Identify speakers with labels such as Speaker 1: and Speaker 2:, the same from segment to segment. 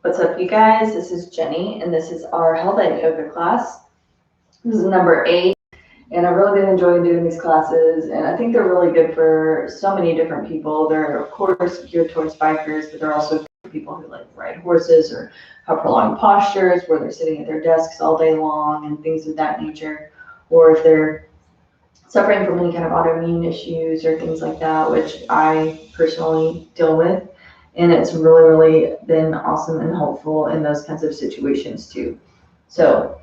Speaker 1: What's up, you guys? This is Jenny, and this is our Hellbent yoga class. This is number 8, and I've really been enjoying doing these classes, and I think they're really good for so many different people. They're, of course, geared towards bikers, but they're also for people who like ride horses or have prolonged postures where they're sitting at their desks all day long and things of that nature, or if they're suffering from any kind of autoimmune issues or things like that, which I personally deal with. And it's really been awesome and helpful in those kinds of situations too. So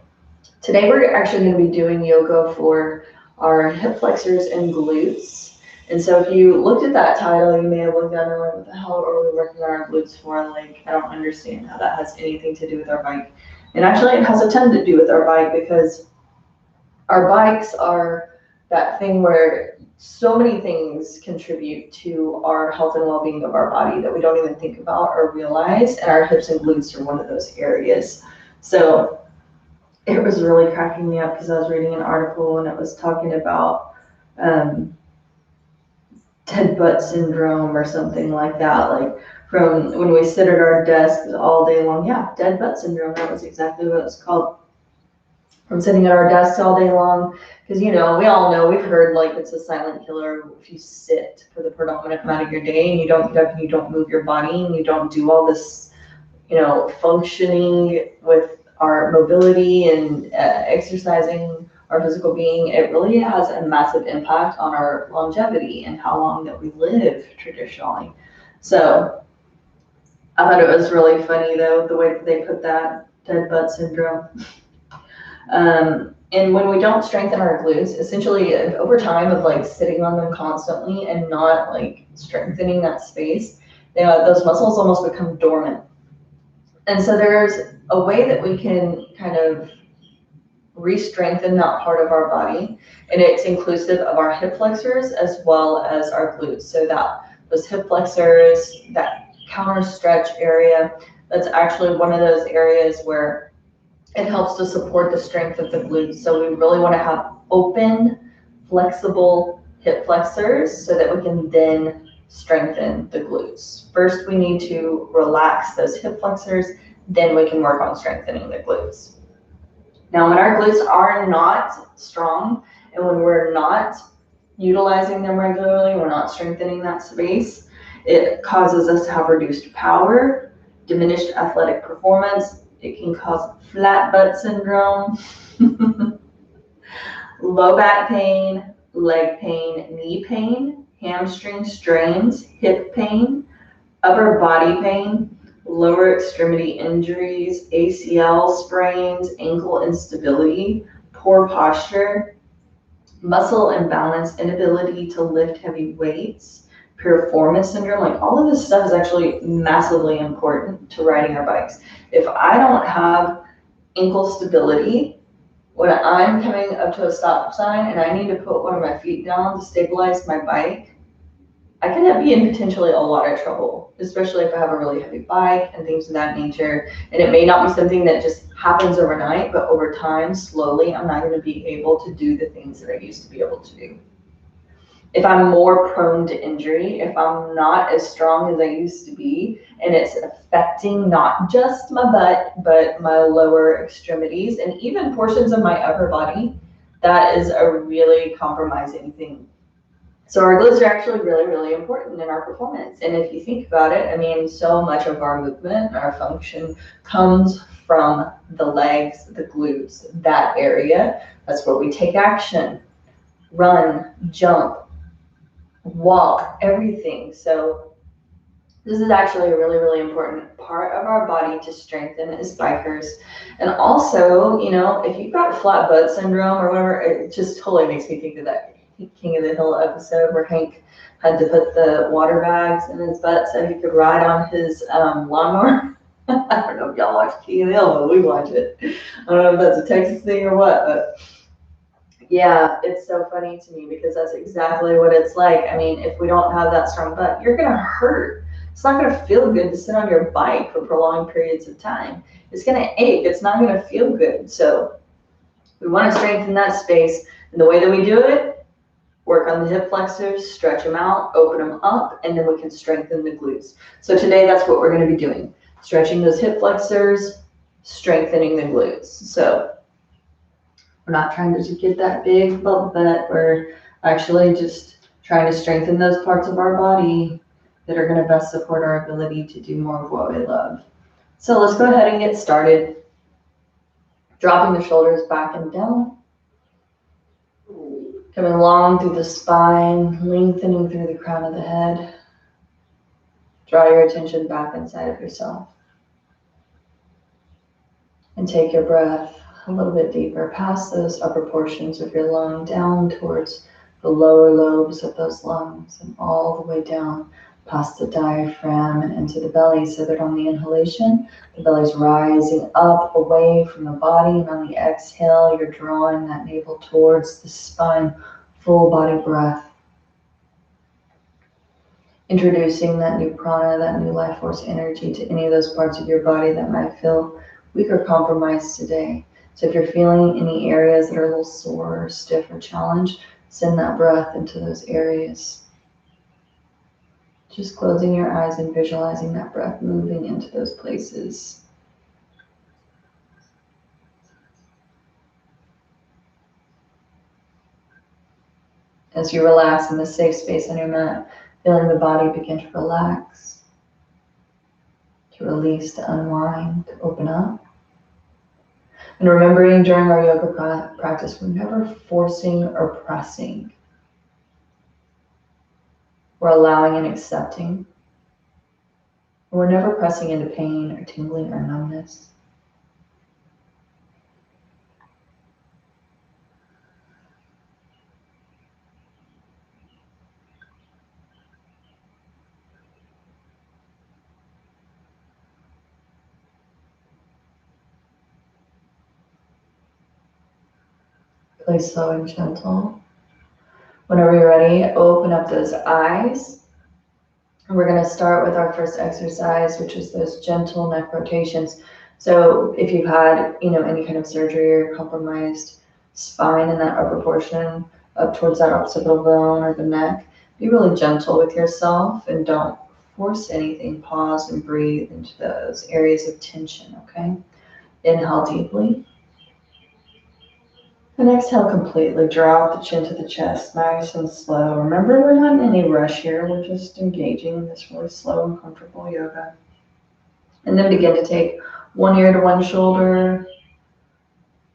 Speaker 1: today we're actually going to be doing yoga for our hip flexors and glutes. And so if you looked at that title, you may have looked down and went, what the hell are we working on our glutes for? Like, I don't understand how that has anything to do with our bike. And actually it has a ton to do with our bike, because our bikes are that thing where so many things contribute to our health and well-being of our body that we don't even think about or realize, and our hips and glutes are one of those areas. So it was really cracking me up because I was reading an article and it was talking about dead butt syndrome or something like that, like from when we sit at our desks all day long. Yeah, dead butt syndrome, that was exactly what it's called. From sitting at our desks all day long, because we all know, we've heard like it's a silent killer if you sit for the predominant amount of your day and you don't get up and you don't move your body and you don't do all this functioning with our mobility and exercising our physical being. It really has a massive impact on our longevity and how long that we live traditionally. So I thought it was really funny though, the way that they put that, dead butt syndrome. And when we don't strengthen our glutes, essentially over time of like sitting on them constantly and not like strengthening that space, those muscles almost become dormant. And so there's a way that we can kind of re-strengthen that part of our body, and it's inclusive of our hip flexors as well as our glutes. So that those hip flexors, that counter stretch area, that's actually one of those areas where it helps to support the strength of the glutes. So we really want to have open, flexible hip flexors so that we can then strengthen the glutes. First, we need to relax those hip flexors, then we can work on strengthening the glutes. Now, when our glutes are not strong and when we're not utilizing them regularly, we're not strengthening that space, it causes us to have reduced power, diminished athletic performance. It can cause flat butt syndrome, low back pain, leg pain, knee pain, hamstring strains, hip pain, upper body pain, lower extremity injuries, ACL sprains, ankle instability, poor posture, muscle imbalance, inability to lift heavy weights, piriformis syndrome. Like, all of this stuff is actually massively important to riding our bikes. If I don't have ankle stability when I'm coming up to a stop sign and I need to put one of my feet down to stabilize my bike, I can be in potentially a lot of trouble, especially if I have a really heavy bike and things of that nature. And it may not be something that just happens overnight, but over time, slowly, I'm not going to be able to do the things that I used to be able to do. If I'm more prone to injury, if I'm not as strong as I used to be, and it's affecting not just my butt, but my lower extremities and even portions of my upper body, that is a really compromising thing. So our glutes are actually really important in our performance. And if you think about it, I mean, so much of our movement, our function comes from the legs, the glutes, that area. That's where we take action, run, jump, walk, everything. So this is actually a really important part of our body to strengthen as bikers. And also, if you've got flat butt syndrome or whatever, it just totally makes me think of that King of the Hill episode where Hank had to put the water bags in his butt so he could ride on his lawnmower. I don't know if y'all watch King of the Hill, but we watch it. I don't know if that's a Texas thing or what, but yeah, it's so funny to me because that's exactly what it's like. I mean, if we don't have that strong butt, you're going to hurt. It's not going to feel good to sit on your bike for prolonged periods of time. It's going to ache. It's not going to feel good. So we want to strengthen that space. And the way that we do it, work on the hip flexors, stretch them out, open them up, and then we can strengthen the glutes. So today, that's what we're going to be doing. Stretching those hip flexors, strengthening the glutes. So we're not trying to get that big bump butt. We're actually just trying to strengthen those parts of our body that are going to best support our ability to do more of what we love. So let's go ahead and get started. Dropping the shoulders back and down. Coming long through the spine, lengthening through the crown of the head. Draw your attention back inside of yourself. And take your breath a little bit deeper past those upper portions of your lung, down towards the lower lobes of those lungs, and all the way down past the diaphragm and into the belly, so that on the inhalation, the belly's rising up away from the body, and on the exhale, you're drawing that navel towards the spine. Full body breath. Introducing that new prana, that new life force energy to any of those parts of your body that might feel weak or compromised today. So if you're feeling any areas that are a little sore or stiff or challenged, send that breath into those areas. Just closing your eyes and visualizing that breath moving into those places. As you relax in the safe space on your mat, feeling the body begin to relax, to release, to unwind, to open up. And remembering during our yoga practice, we're never forcing or pressing. We're allowing and accepting. We're never pressing into pain or tingling or numbness. Play slow and gentle. Whenever you're ready, open up those eyes. And we're going to start with our first exercise, which is those gentle neck rotations. So if you've had, any kind of surgery or compromised spine in that upper portion up towards that occipital bone or the neck, be really gentle with yourself and don't force anything. Pause and breathe into those areas of tension, okay? Inhale deeply. And exhale completely. Drop the chin to the chest, nice and slow. Remember, we're not in any rush here. We're just engaging in this really slow and comfortable yoga. And then begin to take one ear to one shoulder,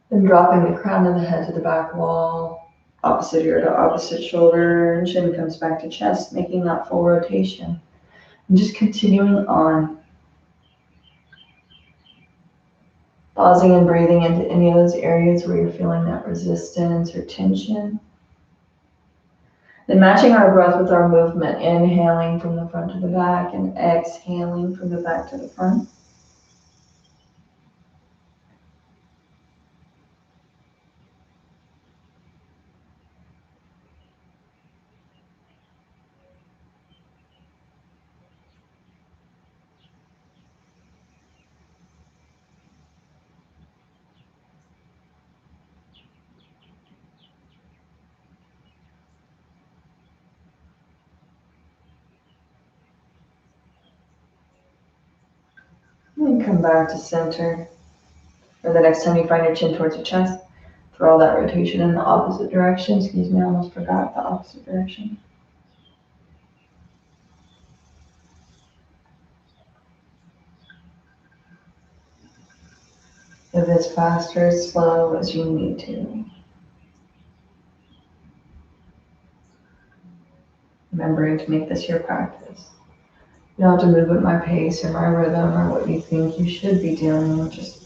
Speaker 1: then dropping the crown of the head to the back wall, opposite ear to opposite shoulder, and chin comes back to chest, making that full rotation. And just continuing on. Pausing and breathing into any of those areas where you're feeling that resistance or tension. Then matching our breath with our movement, inhaling from the front to the back and exhaling from the back to the front. And come back to center. Or the next time you find your chin towards your chest, throw all that rotation in the opposite direction. Excuse me, I almost forgot the opposite direction. If it's fast or as slow as you need to. Remembering to make this your practice. You don't have to move at my pace or my rhythm or what you think you should be doing. Just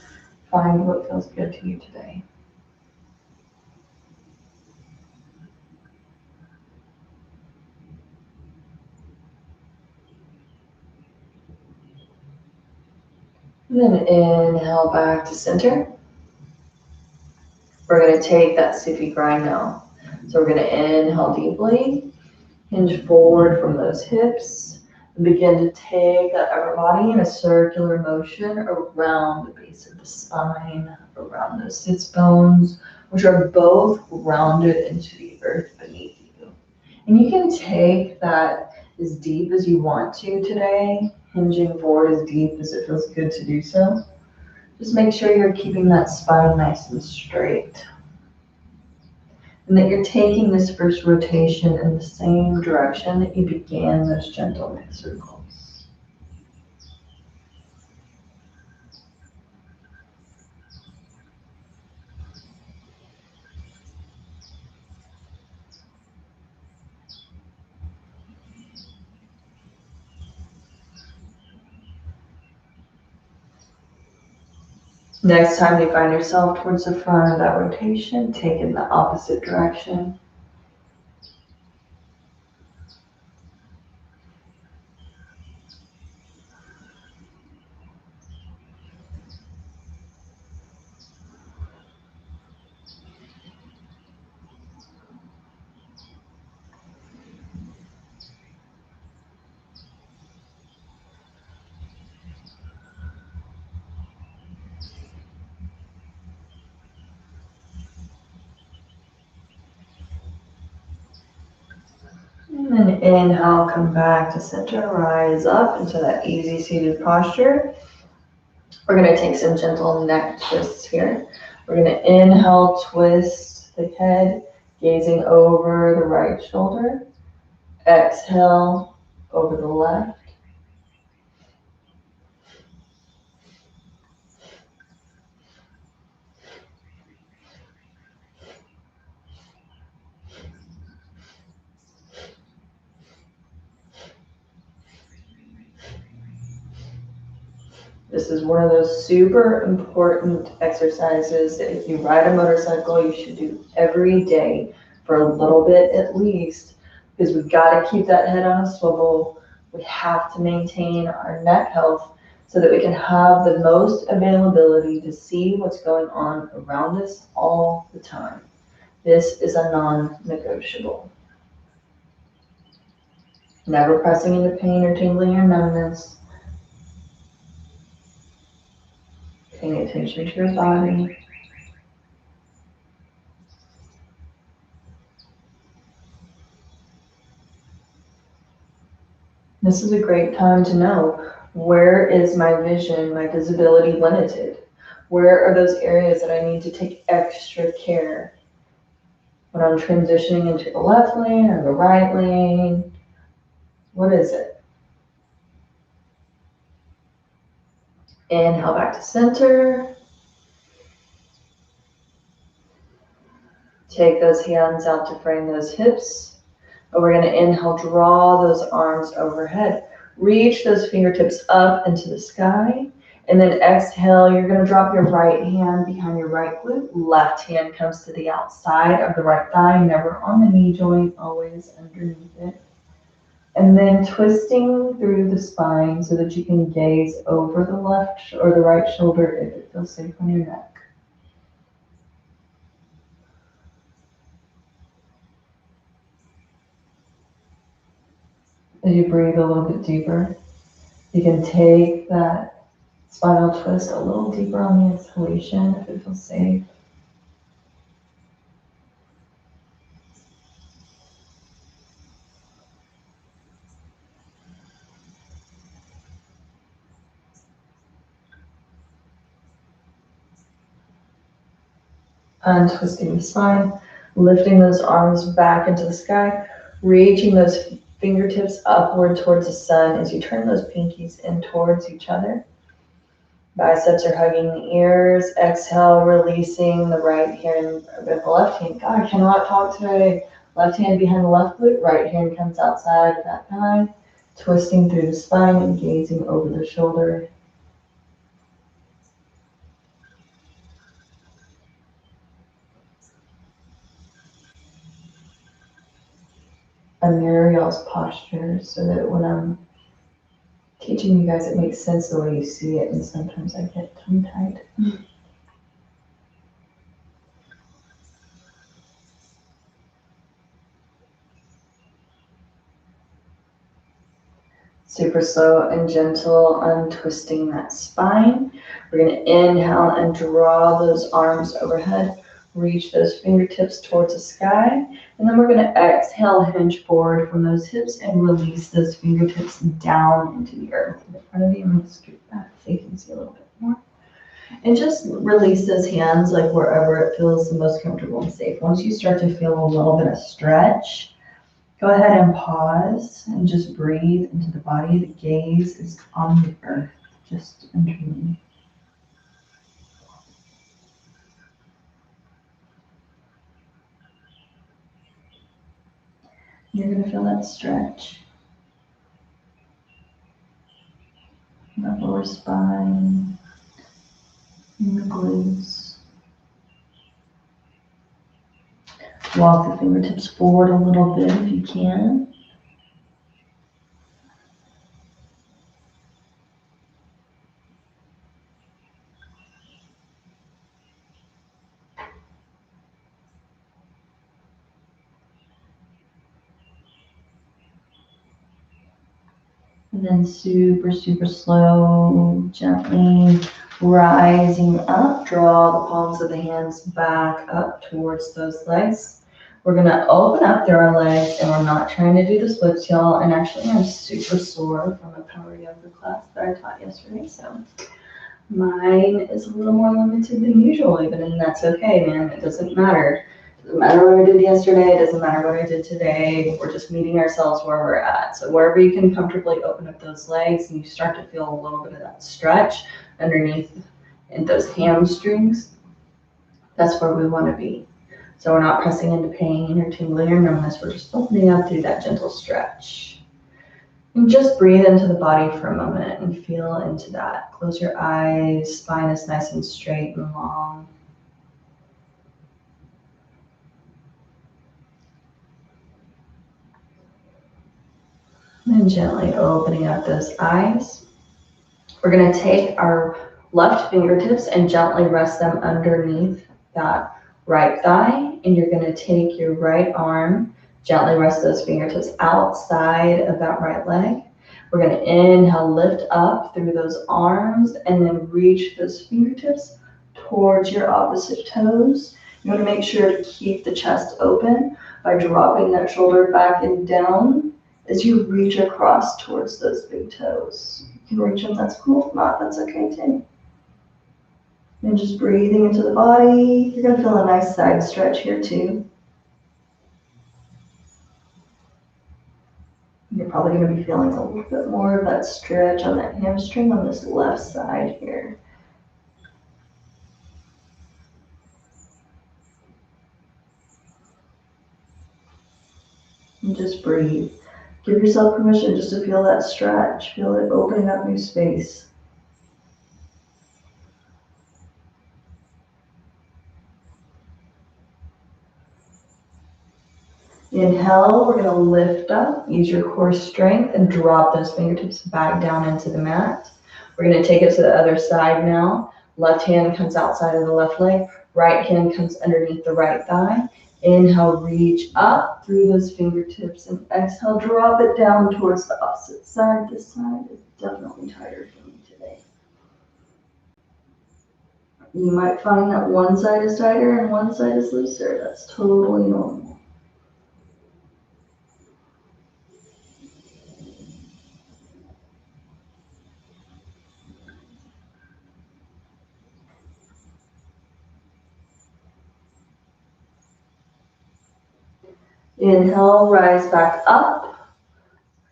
Speaker 1: find what feels good to you today. And then inhale back to center. We're going to take that Sufi grind now. So we're going to inhale deeply, hinge forward from those hips, and begin to take that upper body in a circular motion around the base of the spine, around those sits bones, which are both grounded into the earth beneath you. And you can take that as deep as you want to today, hinging forward as deep as it feels good to do so. Just make sure you're keeping that spine nice and straight. And that you're taking this first rotation in the same direction that you began those gentle neck circles. Next time you find yourself towards the front of that rotation, take it in the opposite direction. And then inhale, come back to center, rise up into that easy seated posture. We're going to take some gentle neck twists here. We're going to inhale, twist the head, gazing over the right shoulder. Exhale, over the left. This is one of those super important exercises that if you ride a motorcycle, you should do every day for a little bit at least, because we've got to keep that head on a swivel. We have to maintain our neck health so that we can have the most availability to see what's going on around us all the time. This is a non-negotiable. Never pressing into pain or tingling or numbness. Paying attention to your body. This is a great time to know, where is my vision, my visibility limited? Where are those areas that I need to take extra care when I'm transitioning into the left lane or the right lane? What is it? Inhale back to center. Take those hands out to frame those hips. And we're going to inhale, draw those arms overhead. Reach those fingertips up into the sky. And then exhale, you're going to drop your right hand behind your right glute. Left hand comes to the outside of the right thigh, never on the knee joint, always underneath it. And then twisting through the spine so that you can gaze over the left or the right shoulder if it feels safe on your neck. As you breathe a little bit deeper, you can take that spinal twist a little deeper on the exhalation if it feels safe. Untwisting the spine, lifting those arms back into the sky, reaching those fingertips upward towards the sun as you turn those pinkies in towards each other. Biceps are hugging the ears. Exhale, releasing the right hand, the left hand. God, I cannot talk today. Left hand behind the left glute, right hand comes outside of that thigh, twisting through the spine and gazing over the shoulder. I mirror y'all's posture so that when I'm teaching you guys, it makes sense the way you see it, and sometimes I get tongue-tied. Super slow and gentle, untwisting that spine. We're going to inhale and draw those arms overhead. Reach those fingertips towards the sky. And then we're going to exhale, hinge forward from those hips and release those fingertips down into the earth in front of you. I'm going to scoot back so you can see a little bit more. And just release those hands like wherever it feels the most comfortable and safe. Once you start to feel a little bit of stretch, go ahead and pause and just breathe into the body. The gaze is on the earth, just underneath. You're going to feel that stretch in the lower spine, in the glutes. Walk the fingertips forward a little bit if you can. And then super, super slow, gently rising up. Draw the palms of the hands back up towards those legs. We're going to open up through our legs, and we're not trying to do the splits, y'all. And actually, I'm super sore from a power yoga class that I taught yesterday. So mine is a little more limited than usual, even, and that's okay, man. It doesn't matter. It doesn't matter what I did yesterday. It doesn't matter what I did today. We're just meeting ourselves where we're at. So wherever you can comfortably open up those legs and you start to feel a little bit of that stretch underneath in those hamstrings, that's where we want to be. So we're not pressing into pain or tingling or numbness. We're just opening up through that gentle stretch. And just breathe into the body for a moment and feel into that. Close your eyes. Spine is nice and straight and long. And then gently opening up those eyes. We're going to take our left fingertips and gently rest them underneath that right thigh. And you're going to take your right arm, gently rest those fingertips outside of that right leg. We're going to inhale, lift up through those arms, and then reach those fingertips towards your opposite toes. You want to make sure to keep the chest open by dropping that shoulder back and down as you reach across towards those big toes. You can reach them, that's cool. If not, that's okay too. And just breathing into the body. You're going to feel a nice side stretch here too. You're probably going to be feeling a little bit more of that stretch on that hamstring on this left side here. And just breathe. Give yourself permission just to feel that stretch. Feel it opening up new space. Inhale, we're going to lift up. Use your core strength and drop those fingertips back down into the mat. We're going to take it to the other side now. Left hand comes outside of the left leg. Right hand comes underneath the right thigh. Inhale, reach up through those fingertips, and exhale, drop it down towards the opposite side. This side is definitely tighter for me today. You might find that one side is tighter and one side is looser. That's totally normal. Inhale, rise back up.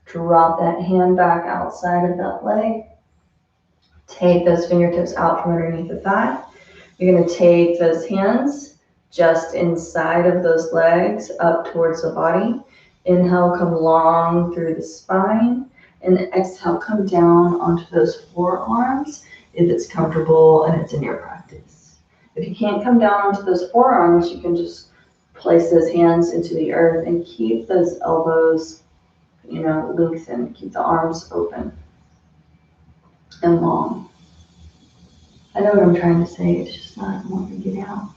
Speaker 1: Drop that hand back outside of that leg. Take those fingertips out from underneath the thigh. You're going to take those hands just inside of those legs up towards the body. Inhale, come long through the spine. And exhale, come down onto those forearms if it's comfortable and it's in your practice. If you can't come down onto those forearms, you can just place those hands into the earth and keep those elbows, lengthened. Keep the arms open and long. I know what I'm trying to say, it's just not wanting to get out.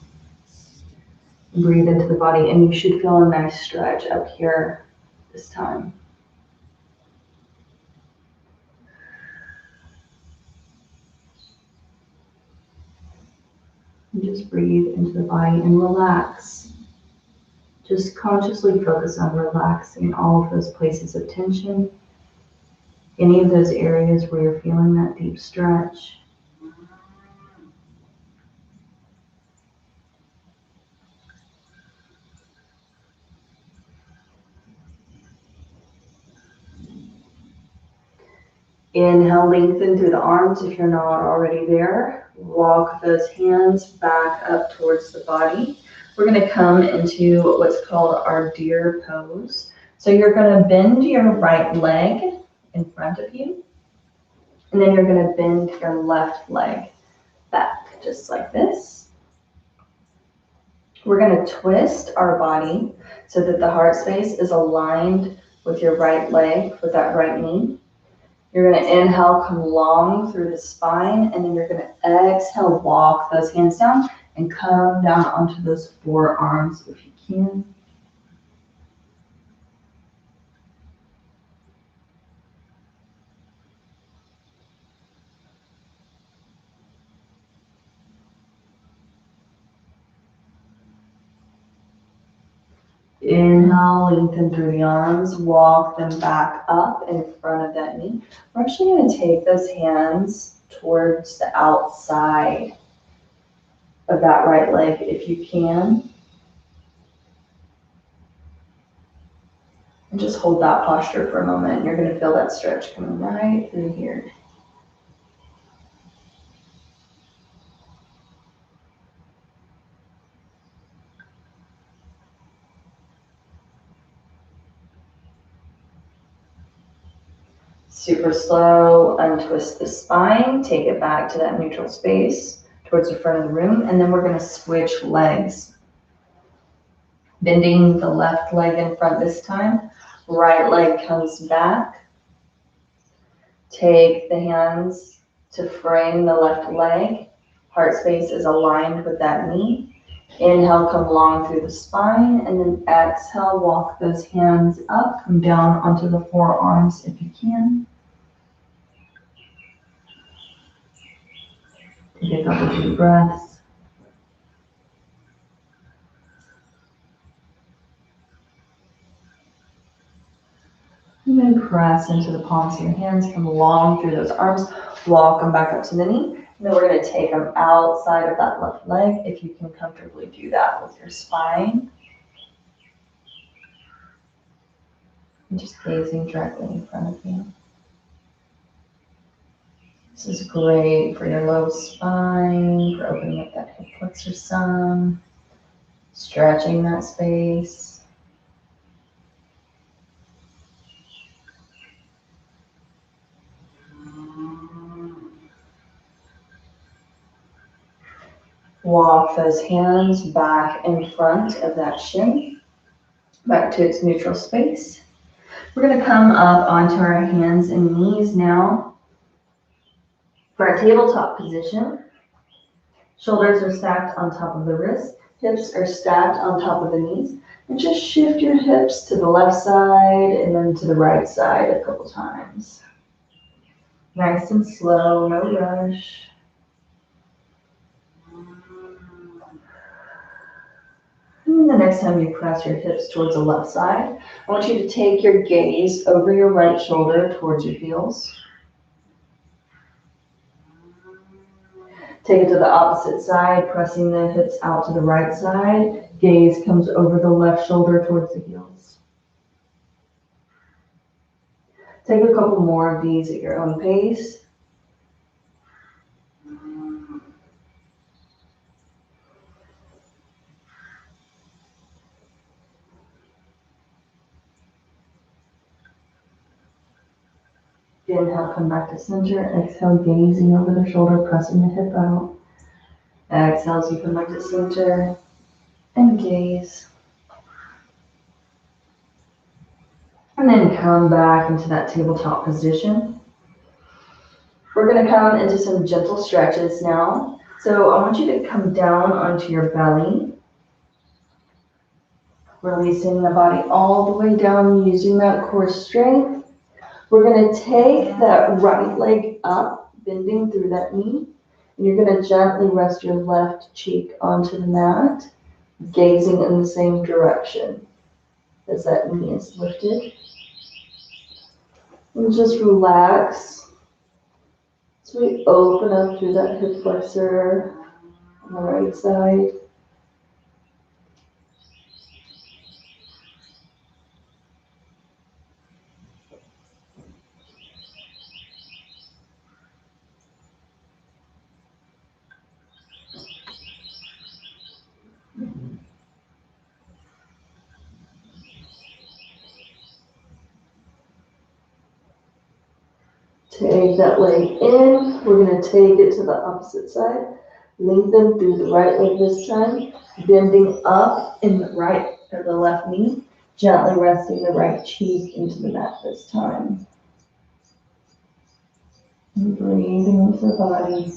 Speaker 1: Breathe into the body, and you should feel a nice stretch up here this time. And just breathe into the body and relax. Just consciously focus on relaxing all of those places of tension, any of those areas where you're feeling that deep stretch. Inhale, lengthen through the arms if you're not already there. Walk those hands back up towards the body. We're going to come into what's called our deer pose. So you're going to bend your right leg in front of you, and then you're going to bend your left leg back, just like this. We're going to twist our body so that the heart space is aligned with your right leg, with that right knee. You're going to inhale, come long through the spine, and then you're going to exhale, walk those hands down and come down onto those forearms if you can. Inhale, lengthen through the arms, walk them back up in front of that knee. We're actually going to take those hands towards the outside of that right leg if you can. And just hold that posture for a moment. You're going to feel that stretch coming right through here. Super slow, untwist the spine, take it back to that neutral space towards the front of the room, and then we're going to switch legs. Bending the left leg in front this time, right leg comes back. Take the hands to frame the left leg. Heart space is aligned with that knee. Inhale, come long through the spine, and then exhale, walk those hands up, come down onto the forearms if you can. Take a couple deep breaths. And then press into the palms of your hands, come long through those arms, walk them back up to the knee. And then we're going to take them outside of that left leg if you can comfortably do that with your spine. And just gazing directly in front of you. This is great for your low spine, for opening up that hip flexor some, stretching that space. Walk those hands back in front of that shin, back to its neutral space. We're going to come up onto our hands and knees now for our tabletop position. Shoulders are stacked on top of the wrists, hips are stacked on top of the knees, and just shift your hips to the left side and then to the right side a couple times. Nice and slow, no rush. And the next time you press your hips towards the left side, I want you to take your gaze over your right shoulder towards your heels. Take it to the opposite side, pressing the hips out to the right side. Gaze comes over the left shoulder towards the heels. Take a couple more of these at your own pace. Inhale, come back to center. Exhale, gazing over the shoulder, pressing the hip out. Exhale as you come back to center and gaze. And then come back into that tabletop position. We're going to come into some gentle stretches now. So I want you to come down onto your belly, releasing the body all the way down, using that core strength. We're going to take that right leg up, bending through that knee, And you're going to gently rest your left cheek onto the mat, gazing in the same direction as that knee is lifted. And just relax as we open up through that hip flexor on the right side. Take that leg in. We're going to take it to the opposite side. Lengthen through the right leg this time. Bending up in the right or the left knee. Gently resting the right cheek into the mat this time. And breathing into the body.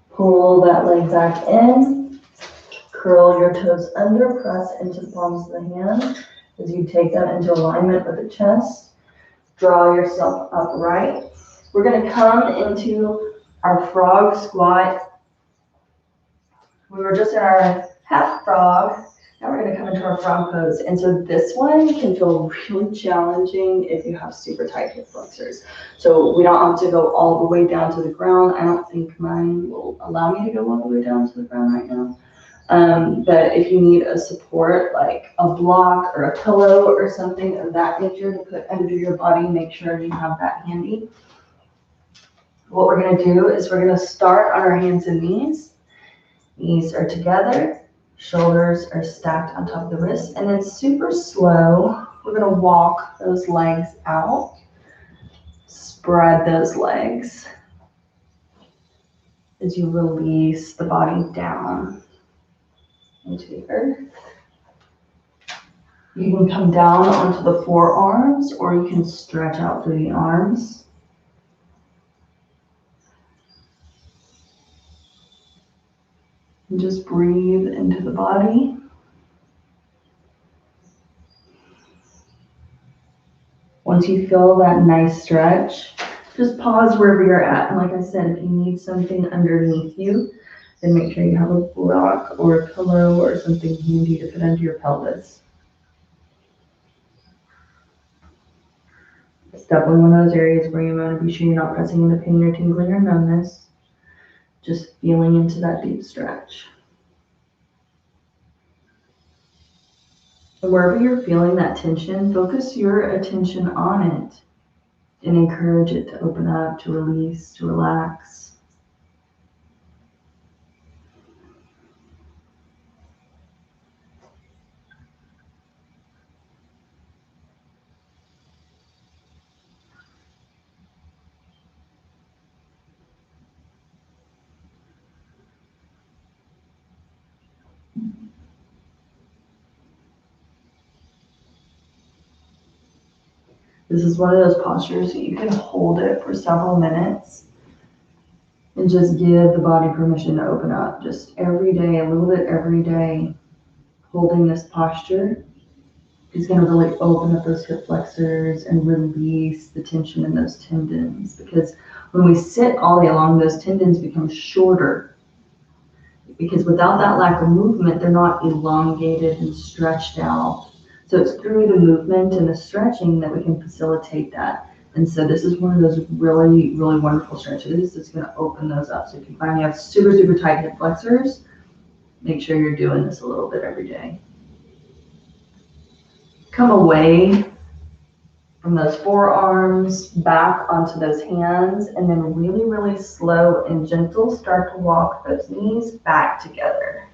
Speaker 1: Pull that leg back in. Curl your toes under. Press into the palms of the hands as you take them into alignment with the chest. Draw yourself upright. We're going to come into our frog squat. We were just in our half frog. Now we're going to come into our frog pose. And so this one can feel really challenging if you have super tight hip flexors. So we don't have to go all the way down to the ground. I don't think mine will allow me to go all the way down to the ground right now. But if you need a support, like a block or a pillow or something of that nature to put under your body, make sure you have that handy. What we're going to do is we're going to start on our hands and knees. Knees are together, shoulders are stacked on top of the wrists, and then super slow, we're going to walk those legs out, spread those legs as you release the body down into the earth. You can come down onto the forearms, or you can stretch out through the arms. And just breathe into the body. Once you feel that nice stretch, just pause wherever you're at. And like I said, if you need something underneath you, then make sure you have a block or a pillow or something handy to put under your pelvis. It's definitely one of those areas where you want to be sure you're not pressing into pain or tingling or numbness. Just feeling into that deep stretch. And wherever you're feeling that tension, focus your attention on it and encourage it to open up, to release, to relax. This is one of those postures that you can hold it for several minutes and just give the body permission to open up. Just every day, a little bit every day, holding this posture is going to really open up those hip flexors and release the tension in those tendons. Because when we sit all day long, those tendons become shorter. Because without that lack of movement, they're not elongated and stretched out. So it's through the movement and the stretching that we can facilitate that. And so this is one of those really, really wonderful stretches that's going to open those up. So if you find you have super, super tight hip flexors, make sure you're doing this a little bit every day. Come away from those forearms, back onto those hands, and then really, really slow and gentle, start to walk those knees back together.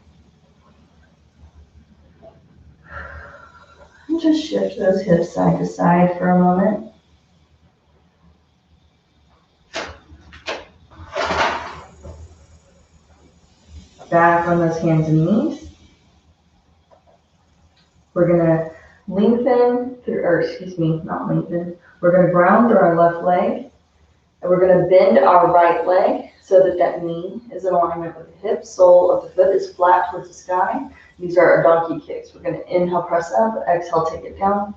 Speaker 1: And just shift those hips side to side for a moment. Back on those hands and knees. We're gonna lengthen through, or excuse me, not lengthen. We're gonna ground through our left leg, and we're gonna bend our right leg so that that knee is in alignment with the hip. Sole of the foot is flat towards the sky. These are our donkey kicks. We're going to inhale, press up, exhale, take it down.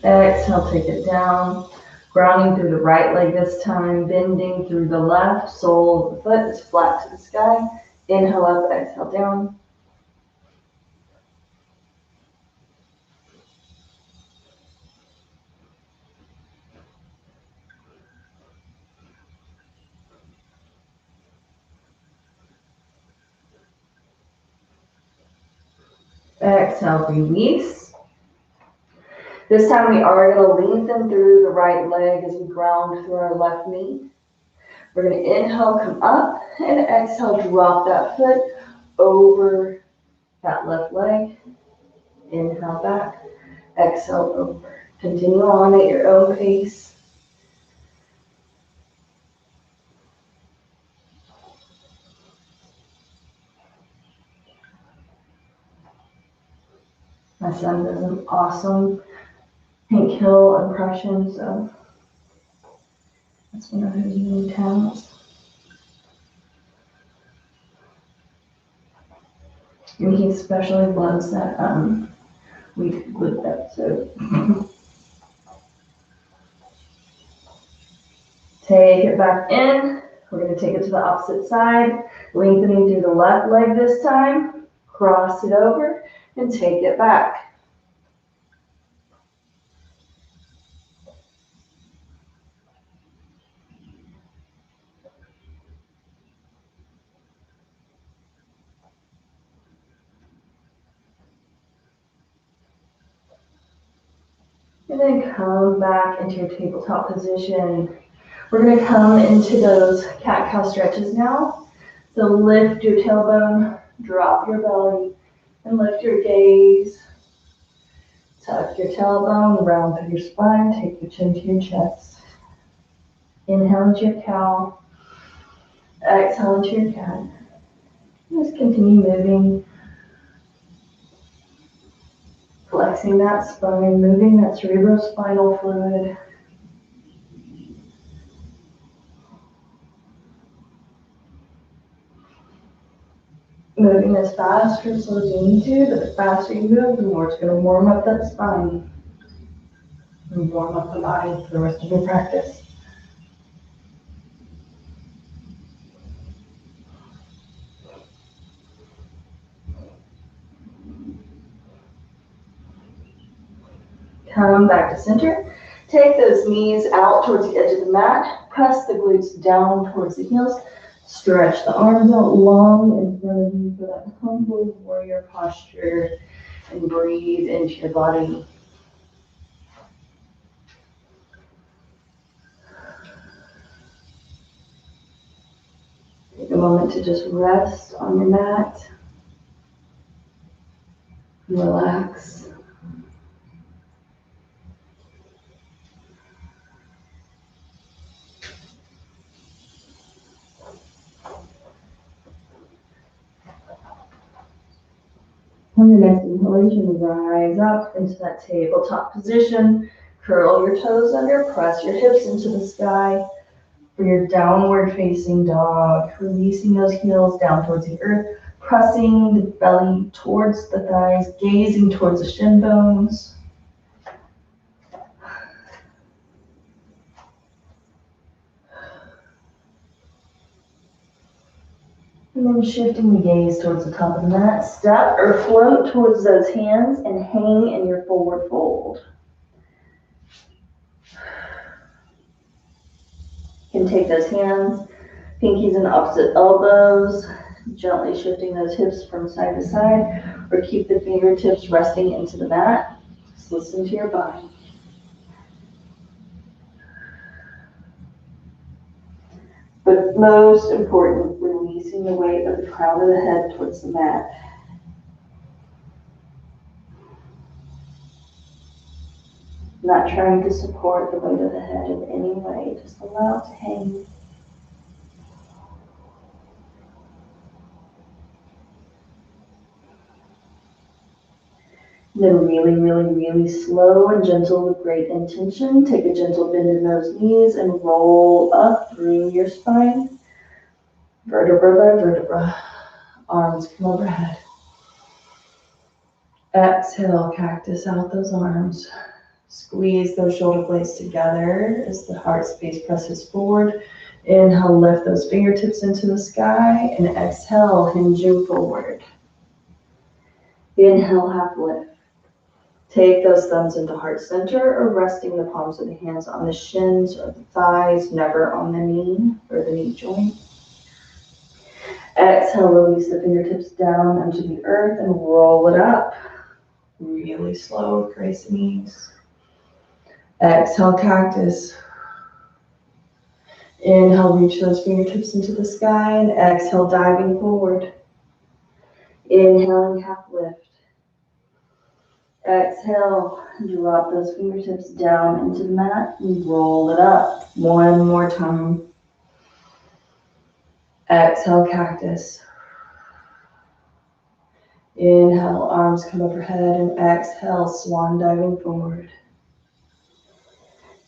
Speaker 1: Exhale, take it down. Grounding through the right leg this time, bending through the left. Sole of the foot is flat to the sky. Inhale up, exhale down. Exhale, release. This time we are going to lengthen through the right leg as we ground through our left knee. We're going to inhale, come up, and exhale, drop that foot over that left leg. Inhale back, exhale over. Continue on at your own pace. My son does an awesome pink hill impression, so that's one of his new talents. And he especially loves that weed glue episode. Take it back in. We're going to take it to the opposite side, lengthening through the left leg this time. Cross it over and take it back. And then come back into your tabletop position. We're going to come into those cat-cow stretches now. So lift your tailbone, drop your belly, and lift your gaze. Tuck your tailbone, round through your spine, take your chin to your chest. Inhale into your cow. Exhale into your cat. Just continue moving. Flexing that spine, moving that cerebrospinal fluid. Moving as fast or slow as you need to, but the faster you move, the more it's going to warm up that spine and warm up the body for the rest of your practice. Come back to center. Take those knees out towards the edge of the mat. Press the glutes down towards the heels. Stretch the arms out long in front of you for that humble warrior posture. And breathe into your body. Take a moment to just rest on your mat. Relax. On your next inhalation, rise up into that tabletop position. Curl your toes under, press your hips into the sky for your downward facing dog. Releasing those heels down towards the earth, pressing the belly towards the thighs, gazing towards the shin bones. And then shifting the gaze towards the top of the mat, step or float towards those hands and hang in your forward fold. You can take those hands, pinkies and opposite elbows, gently shifting those hips from side to side, or keep the fingertips resting into the mat. Just listen to your body. But most important, releasing the weight of the crown of the head towards the mat. Not trying to support the weight of the head in any way, just allow it to hang. Then really, really, really slow and gentle with great intention. Take a gentle bend in those knees and roll up through your spine. Vertebra by vertebra. Arms come overhead. Exhale, cactus out those arms. Squeeze those shoulder blades together as the heart space presses forward. Inhale, lift those fingertips into the sky, and exhale, hinging forward. Inhale, half lift. Take those thumbs into heart center or resting the palms of the hands on the shins or the thighs, never on the knee or the knee joint. Exhale, release the fingertips down onto the earth and roll it up. Really slow with grace and ease. Exhale, cactus. Inhale, reach those fingertips into the sky, and exhale, diving forward. Inhaling, half lift. Exhale, drop those fingertips down into the mat and roll it up. One more time. Exhale, cactus. Inhale, arms come overhead, and exhale, swan diving forward.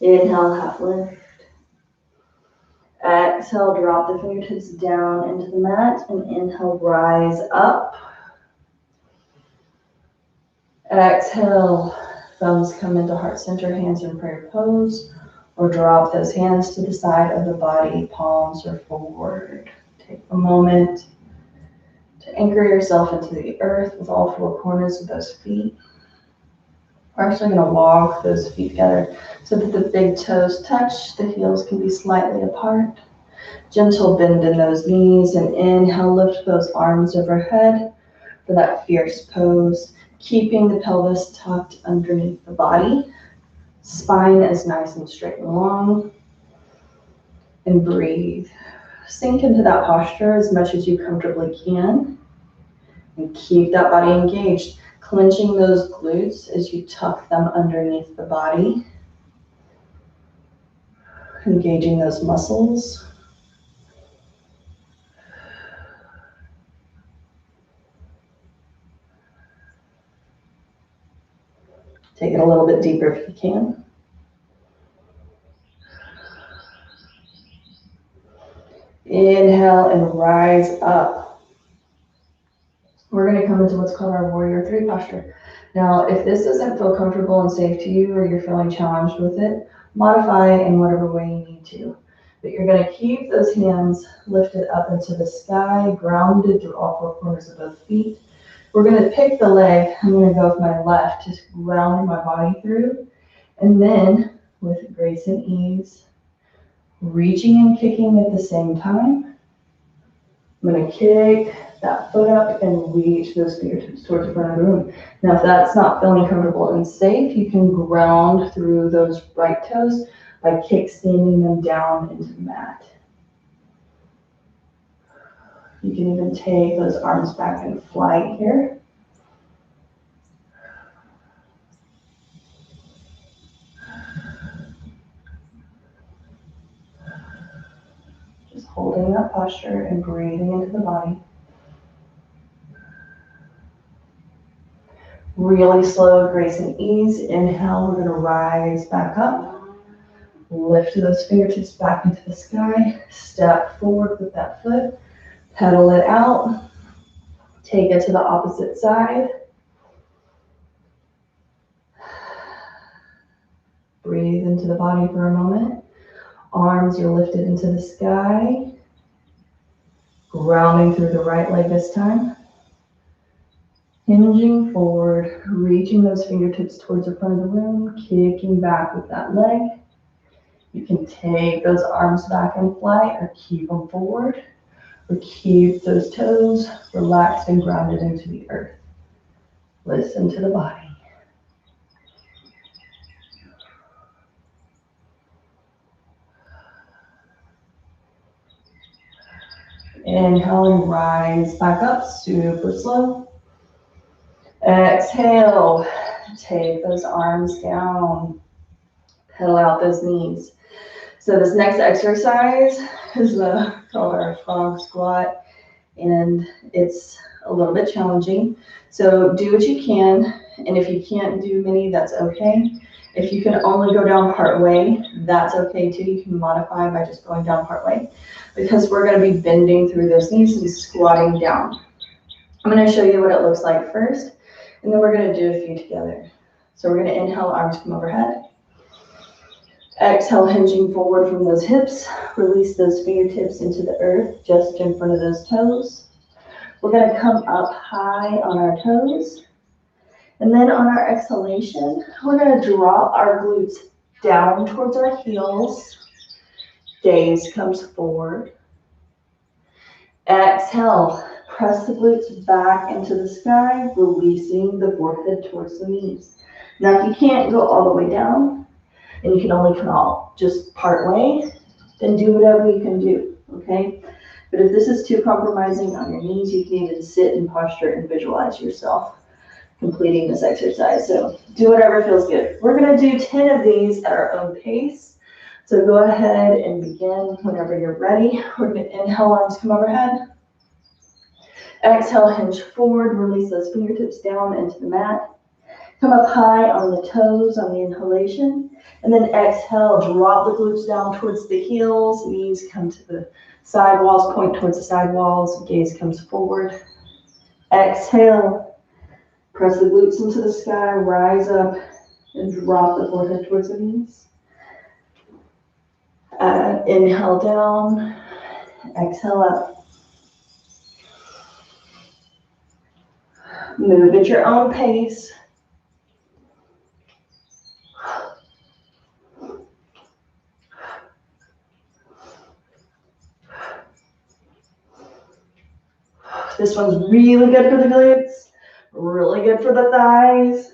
Speaker 1: Inhale, half lift. Exhale, drop the fingertips down into the mat, and inhale, rise up. Exhale, thumbs come into heart center, hands in prayer pose, or drop those hands to the side of the body, palms are forward. Take a moment to anchor yourself into the earth with all four corners of those feet. We're actually going to walk those feet together so that the big toes touch, the heels can be slightly apart. Gentle bend in those knees, and inhale, lift those arms overhead for that fierce pose. Keeping the pelvis tucked underneath the body. Spine is nice and straight and long. And breathe. Sink into that posture as much as you comfortably can. And keep that body engaged. Clenching those glutes as you tuck them underneath the body. Engaging those muscles. Take it a little bit deeper if you can. Inhale and rise up. We're going to come into what's called our Warrior 3 posture. Now, if this doesn't feel comfortable and safe to you, or you're feeling challenged with it, modify in whatever way you need to. But you're going to keep those hands lifted up into the sky, grounded through all four corners of both feet. We're going to pick the leg. I'm going to go with my left, just grounding my body through. And then, with grace and ease, reaching and kicking at the same time. I'm going to kick that foot up and reach those fingertips towards the front of the room. Now, if that's not feeling comfortable and safe, you can ground through those right toes by kickstanding them down into the mat. You can even take those arms back in flight here. Just holding that posture and breathing into the body. Really slow, grace and ease. Inhale, we're going to rise back up. Lift those fingertips back into the sky. Step forward with that foot. Pedal it out. Take it to the opposite side. Breathe into the body for a moment. Arms are lifted into the sky. Grounding through the right leg this time. Hinging forward, reaching those fingertips towards the front of the room, kicking back with that leg. You can take those arms back in flight or keep them forward, or keep those toes relaxed and grounded into the earth. Listen to the body. Inhale and rise back up, super slow. Exhale, take those arms down. Pedal out those knees. So this next exercise is called our frog squat, and it's a little bit challenging. So do what you can, and if you can't do many, that's okay. If you can only go down part way, that's okay too. You can modify by just going down part way, because we're going to be bending through those knees and squatting down. I'm going to show you what it looks like first, and then we're going to do a few together. So we're going to inhale, arms come overhead. Exhale, hinging forward from those hips. Release those fingertips into the earth just in front of those toes. We're going to come up high on our toes. And then on our exhalation, we're going to drop our glutes down towards our heels. Gaze comes forward. Exhale, press the glutes back into the sky, releasing the forehead towards the knees. Now, if you can't go all the way down, and you can only come out just part way, then do whatever you can do, okay? But if this is too compromising on your knees, you can even sit in posture and visualize yourself completing this exercise. So do whatever feels good. We're gonna do 10 of these at our own pace. So go ahead and begin whenever you're ready. We're gonna inhale, arms come overhead. Exhale, hinge forward, release those fingertips down into the mat. Come up high on the toes on the inhalation, and then exhale, drop the glutes down towards the heels, knees come to the side walls, point towards the side walls, gaze comes forward. Exhale, press the glutes into the sky, rise up, and drop the forehead towards the knees. Inhale down, exhale up. Move at your own pace. This one's really good for the glutes, really good for the thighs,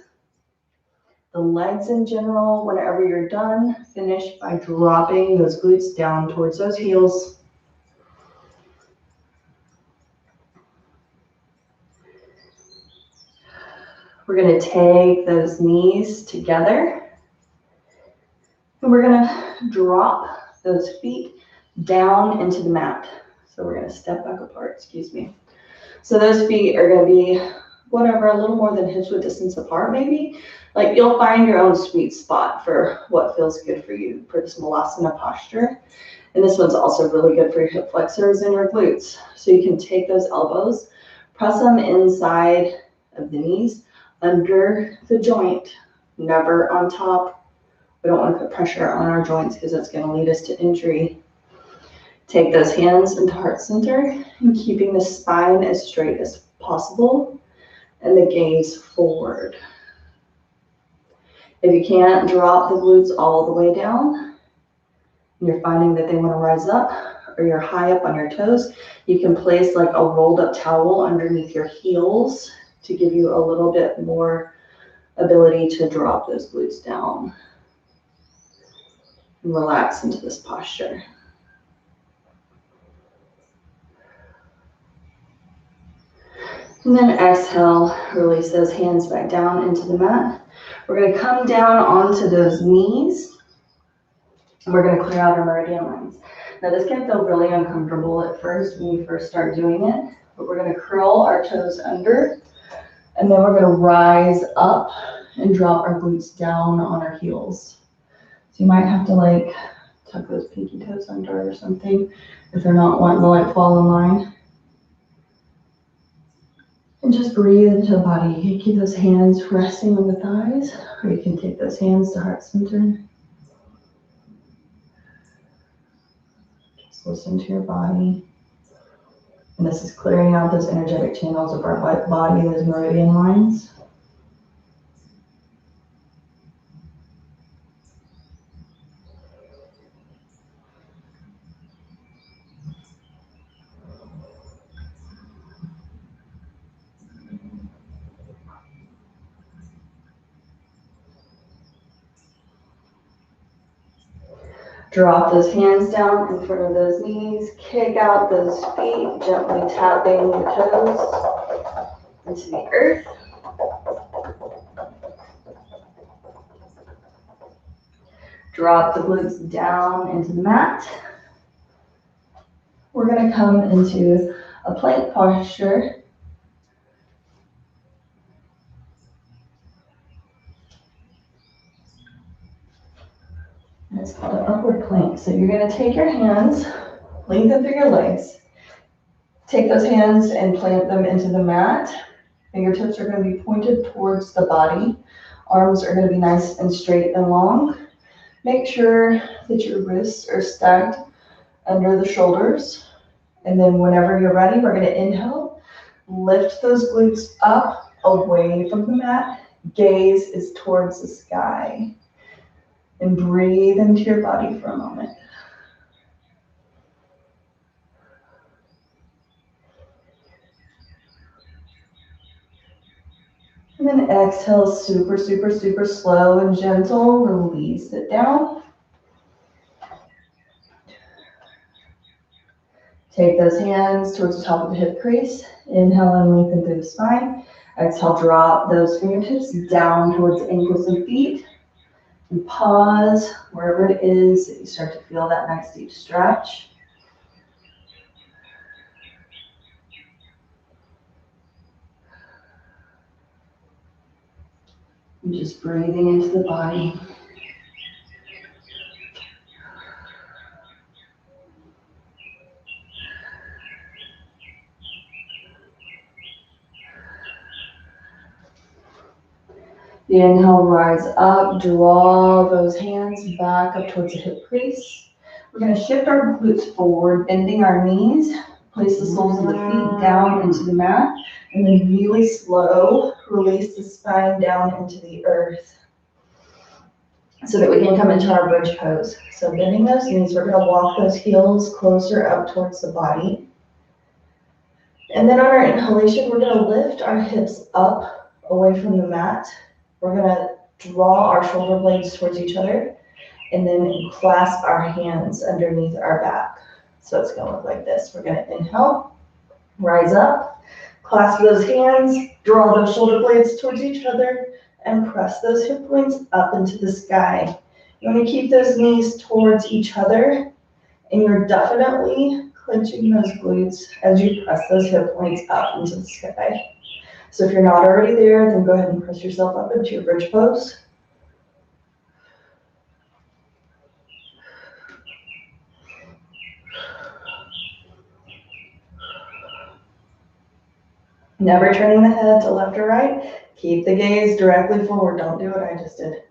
Speaker 1: the legs in general. Whenever you're done, finish by dropping those glutes down towards those heels. We're going to take those knees together, and we're going to drop those feet down into the mat. So we're going to step back apart, excuse me. So those feet are going to be whatever, a little more than hips width distance apart maybe. Like you'll find your own sweet spot for what feels good for you for this Malasana posture. And this one's also really good for your hip flexors and your glutes. So you can take those elbows, press them inside of the knees, under the joint, never on top. We don't want to put pressure on our joints because that's going to lead us to injury. Take those hands into heart center and keeping the spine as straight as possible and the gaze forward. If you can't, drop the glutes all the way down. You're finding that they want to rise up or you're high up on your toes. You can place like a rolled up towel underneath your heels to give you a little bit more ability to drop those glutes down and relax into this posture. And then exhale, release those hands back down into the mat. We're going to come down onto those knees, and we're going to clear out our meridian lines. Now this can feel really uncomfortable at first when you first start doing it, but we're going to curl our toes under, and then we're going to rise up and drop our glutes down on our heels. So you might have to like tuck those pinky toes under or something if they're not wanting to like fall in line. And just breathe into the body. You can keep those hands resting on the thighs, or you can take those hands to heart center. Just listen to your body. And this is clearing out those energetic channels of our body, those meridian lines. Drop those hands down in front of those knees. Kick out those feet, gently tapping the toes into the earth. Drop the glutes down into the mat. We're going to come into a plank posture. And it's called an upward plank. So you're going to take your hands, lengthen through your legs. Take those hands and plant them into the mat. Fingertips are going to be pointed towards the body. Arms are going to be nice and straight and long. Make sure that your wrists are stacked under the shoulders. And then whenever you're ready, we're going to inhale. Lift those glutes up away from the mat. Gaze is towards the sky. And breathe into your body for a moment. And then exhale, super, super, super slow and gentle. Release it down. Take those hands towards the top of the hip crease. Inhale and lengthen through the spine. Exhale, drop those fingertips down towards the ankles and feet. And pause wherever it is that you start to feel that nice deep stretch. And just breathing into the body. The inhale, rise up, draw those hands back up towards the hip crease. We're going to shift our glutes forward, bending our knees. Place the soles of the feet down into the mat. And then really slow, release the spine down into the earth. So that we can come into our bridge pose. So bending those knees, we're going to walk those heels closer up towards the body. And then on our inhalation, we're going to lift our hips up away from the mat. We're going to draw our shoulder blades towards each other and then clasp our hands underneath our back. So it's going to look like this. We're going to inhale, rise up, clasp those hands, draw those shoulder blades towards each other, and press those hip points up into the sky. You want to keep those knees towards each other, and you're definitely clenching those glutes as you press those hip points up into the sky. So if you're not already there, then go ahead and press yourself up into your bridge pose. Never turning the head to left or right. Keep the gaze directly forward. Don't do what I just did.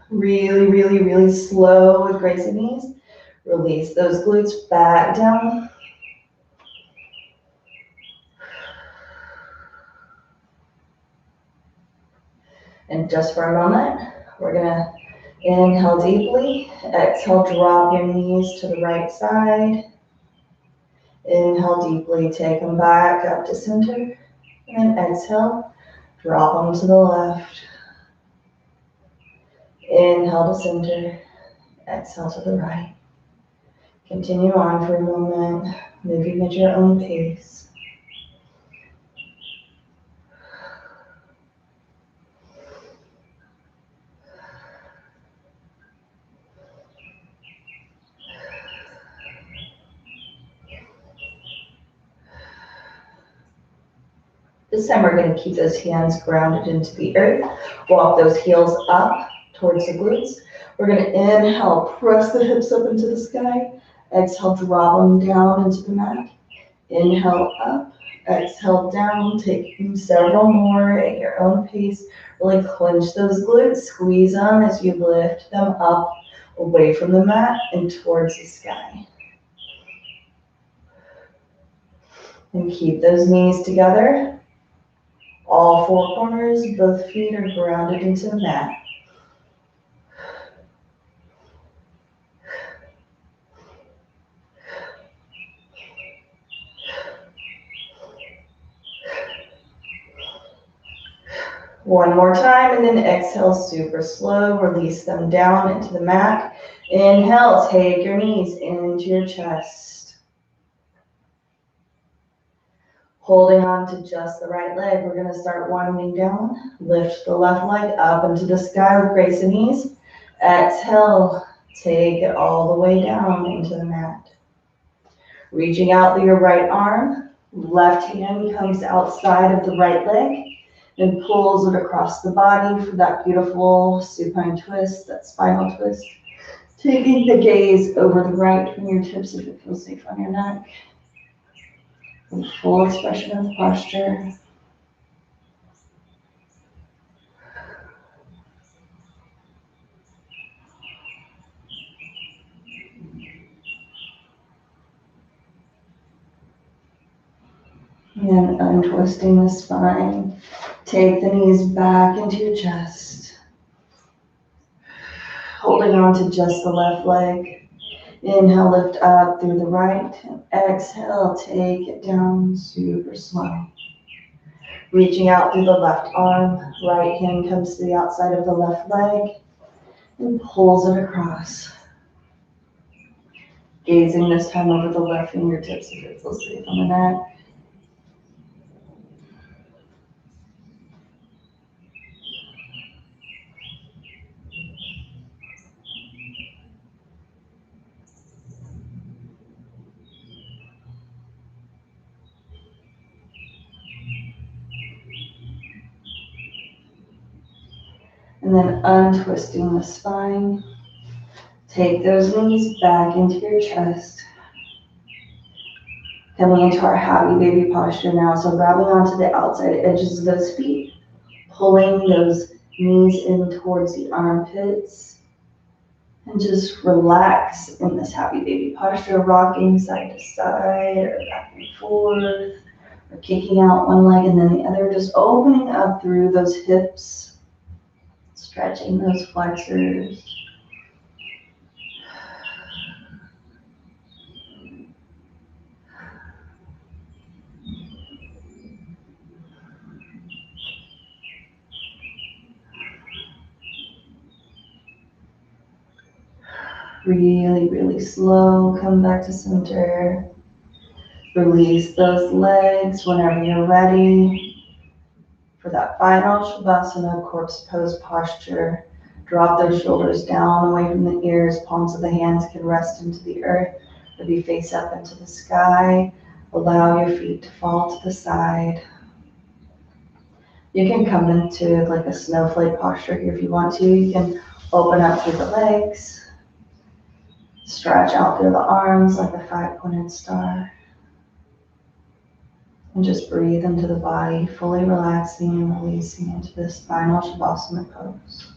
Speaker 1: Really, really, really slow with grace and ease. Release those glutes back down. And just for a moment, we're gonna inhale deeply. Exhale, drop your knees to the right side. Inhale deeply, take them back up to center. And exhale, drop them to the left. Inhale to center. Exhale to the right. Continue on for a moment, moving at your own pace. This time we're going to keep those hands grounded into the earth. Walk those heels up towards the glutes. We're going to inhale, press the hips up into the sky. Exhale, drop them down into the mat. Inhale up, exhale down. Take several more at your own pace. Really clench those glutes, squeeze them as you lift them up away from the mat and towards the sky. And keep those knees together. All four corners, both feet are grounded into the mat. One more time, and then exhale super slow. Release them down into the mat. Inhale, take your knees into your chest. Holding on to just the right leg, we're gonna start winding down. Lift the left leg up into the sky with grace and ease. Exhale, take it all the way down into the mat. Reaching out through your right arm, left hand comes outside of the right leg and pulls it across the body for that beautiful supine twist, that spinal twist. Taking the gaze over the right fingertips if it feels safe on your neck. The full expression of the posture. And untwisting the spine. Take the knees back into your chest. Holding on to just the left leg. Inhale, lift up through the right. And exhale, take it down super slow. Reaching out through the left arm. Right hand comes to the outside of the left leg and pulls it across. Gazing this time over the left fingertips if it feels safe on the neck. And then untwisting the spine. Take those knees back into your chest. Coming into our happy baby posture now. So grabbing onto the outside edges of those feet. Pulling those knees in towards the armpits. And just relax in this happy baby posture. Rocking side to side or back and forth. Or kicking out one leg and then the other. Just opening up through those hips. Stretching those flexors. Really, really slow. Come back to center. Release those legs whenever you're ready. For that final Shavasana corpse pose posture, drop those shoulders down away from the ears. Palms of the hands can rest into the earth or be face up into the sky. Allow your feet to fall to the side. You can come into like a snowflake posture here if you want to. You can open up through the legs. Stretch out through the arms like a five-pointed star. And just breathe into the body, fully relaxing and releasing into this final Shavasana pose.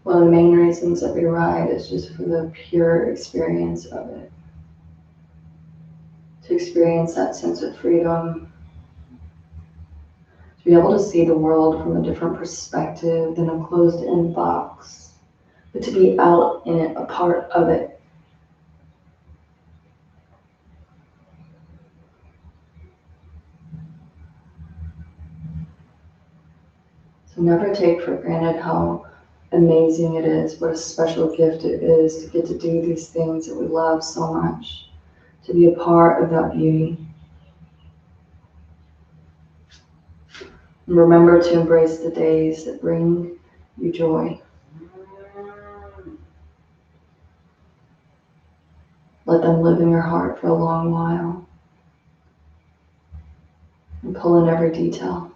Speaker 1: One of the main reasons that we ride is just for the pure experience of it. To experience that sense of freedom. To be able to see the world from a different perspective than a closed-in box. But to be out in it, a part of it. So never take for granted how amazing it is, what a special gift it is to get to do these things that we love so much, to be a part of that beauty. And remember to embrace the days that bring you joy. Let them live in your heart for a long while and pull in every detail.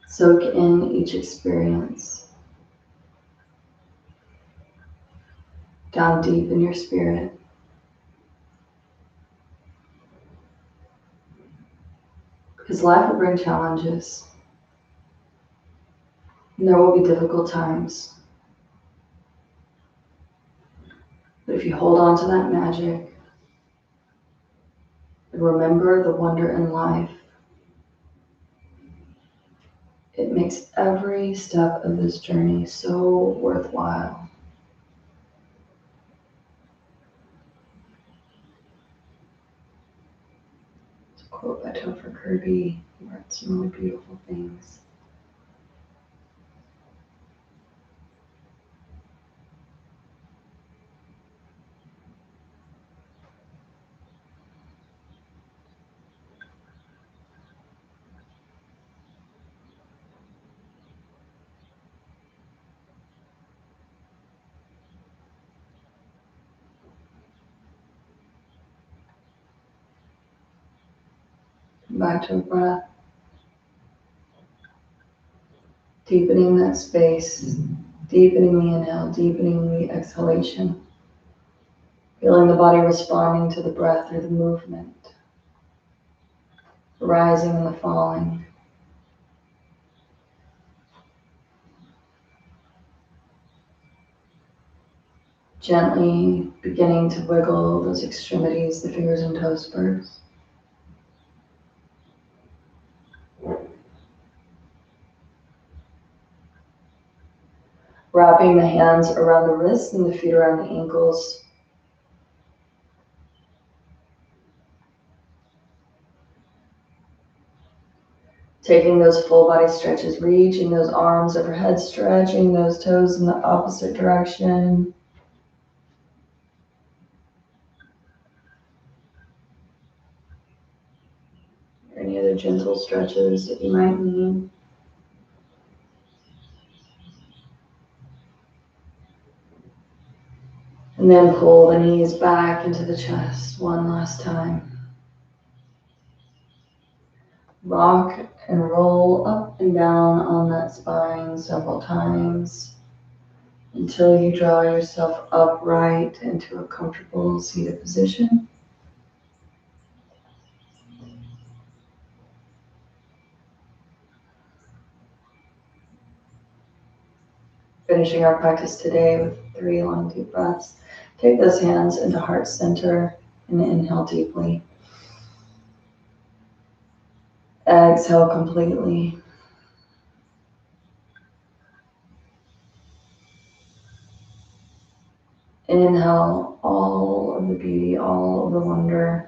Speaker 1: Soak in each experience. Down deep in your spirit. Because Because life will bring challenges. And there will be difficult times. But if you hold on to that magic and remember the wonder in life, it makes every step of this journey so worthwhile. It's a quote by Topher Kirby, who wrote some really beautiful things. Come back to a breath. Deepening that space, deepening the inhale, deepening the exhalation. Feeling the body responding to the breath through the movement. The rising and the falling. Gently beginning to wiggle those extremities, the fingers and toes first. Wrapping the hands around the wrists and the feet around the ankles. Taking those full body stretches, reaching those arms overhead, stretching those toes in the opposite direction. Any other gentle stretches that you might need. And then pull the knees back into the chest one last time. Rock and roll up and down on that spine several times until you draw yourself upright into a comfortable seated position. Finishing our practice today with 3 long deep breaths. Take those hands into heart center and inhale deeply. Exhale completely. Inhale all of the beauty, all of the wonder.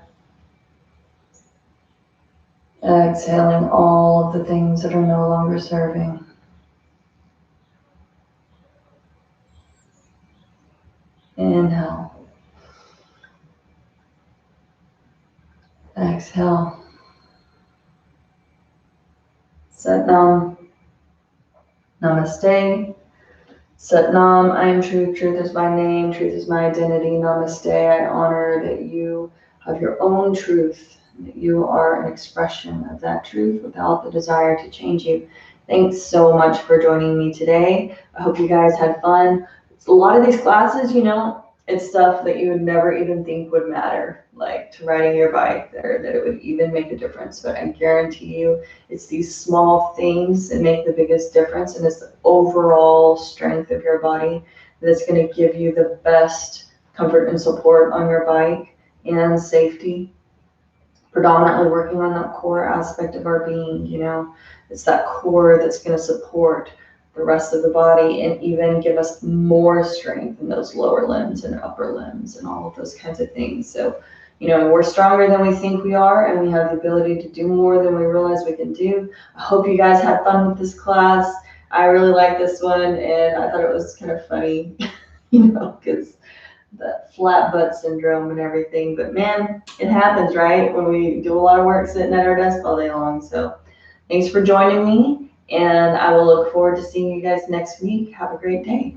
Speaker 1: Exhaling all of the things that are no longer serving. Inhale. Exhale. Sat Nam. Namaste. Sat Nam, I am truth. Truth is my name. Truth is my identity. Namaste. I honor that you have your own truth, that you are an expression of that truth without the desire to change you. Thanks so much for joining me today. I hope you guys had fun. A lot of these classes, it's stuff that you would never even think would matter, like to riding your bike there, that it would even make a difference. But I guarantee you, it's these small things that make the biggest difference, and it's the overall strength of your body that's going to give you the best comfort and support on your bike and safety. Predominantly working on that core aspect of our being, it's that core that's going to support the rest of the body and even give us more strength in those lower limbs and upper limbs and all of those kinds of things. So, we're stronger than we think we are, and we have the ability to do more than we realize we can do. I hope you guys had fun with this class. I really like this one, and I thought it was kind of funny, because the flat butt syndrome and everything. But man, it happens, right? When we do a lot of work sitting at our desk all day long. So thanks for joining me, and I will look forward to seeing you guys next week. Have a great day.